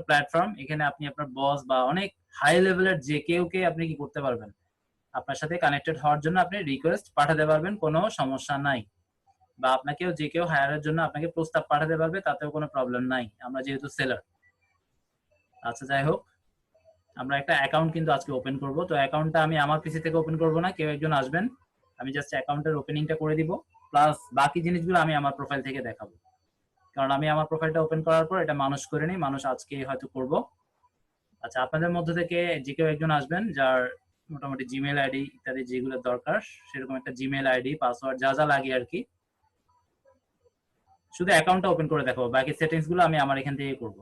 Platform, এখানে আপনি আপনার বস বা অনেক হাই লেভেলের যে কেউকে আপনি কি করতে পারবেন, আপনার সাথে কানেক্টেড হওয়ার জন্য আপনি রিকোয়েস্ট পাঠাতে পারবেন, কোনো সমস্যা নাই। বা আপনাকেও যে কেউ হায়ারের জন্য আপনাকে প্রস্তাব পাঠাতে পারবে, তাতেও কোনো প্রবলেম নাই, আমরা যেহেতু সেলার। আচ্ছা যাই হোক, আমরা একটা অ্যাকাউন্ট কিন্তু আজকে ওপেন করব। তো অ্যাকাউন্টটা আমি আমার পিসি থেকে ওপেন করব না, কেউ একজন আসবেন, আমি জাস্ট অ্যাকাউন্টের ওপেনিংটা করে দিব, প্লাস বাকি জিনিসগুলো আমি আমার প্রোফাইল থেকে দেখাবো। কারণ আমি আমার প্রোফাইলটা ওপেন করার পর এটা মানুষ করে নেই, মানুষ আজকে হয়তো করব। আচ্ছা, আপনাদের মধ্য থেকে যে কেউ একজন আসবেন যার মোটামুটি জিমেল আইডি ইত্যাদি যেগুলো দরকার, সেরকম একটা জিমেল আইডি পাসওয়ার্ড যা যা লাগে আর কি, শুধু অ্যাকাউন্টটা ওপেন করে দেখাবো, বাকি সেটিংস গুলো আমি আমার এখান থেকে করব।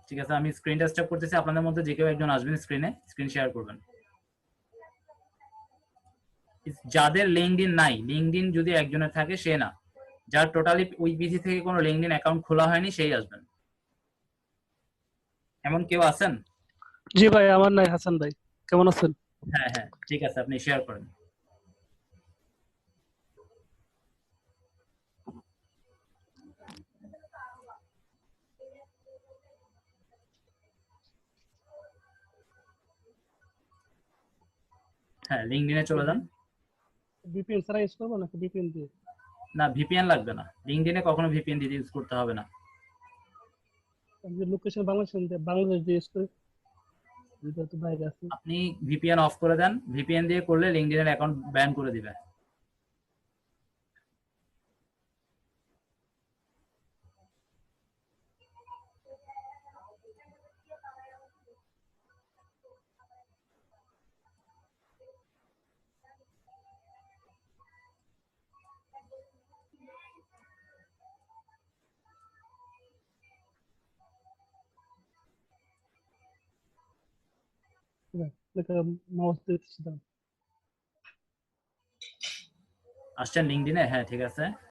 ঠিক আছে, আমি স্ক্রিনটা স্টপ করতেছি, আপনাদের মধ্যে যে কেউ একজন আসবেন, স্ক্রিন শেয়ার করবেন। যাদের লিঙ্কডইন নাই, লিঙ্কডইন যদি একজনের থাকে সে না, যার টোটালি ওই পিসি থেকে কোনো লিঙ্কডইন অ্যাকাউন্ট খোলা হয়নি সেই আসবেন। এমন কেউ আছেন? জি ভাই, আমার নাই। হাসান ভাই, কেমন আছেন? হ্যাঁ হ্যাঁ, ঠিক আছে, আপনি শেয়ার করেন। হ্যাঁ, লিঙ্কডইনে চলে যান। ভিপিএন ছাড়া ইউজ করবো নাকি ভিপিএন দিয়ে? না, ভিপিএন লাগবে না, লিঙ্কডইনে কখনো ভিপিএন দিয়ে ইউজ করতে হবে না। লোকেশন বাংলাদেশ দিয়ে ইউজ করি, তো বাইরে আছি। আপনি ভিপিএন অফ করে দেন, ভিপিএন দিয়ে করলে লিঙ্কডইনের অ্যাকাউন্ট ব্যান করে দিবে। মাউস দিতেছি। আসছেন লিঙ্কডইনে? হ্যাঁ ঠিক আছে।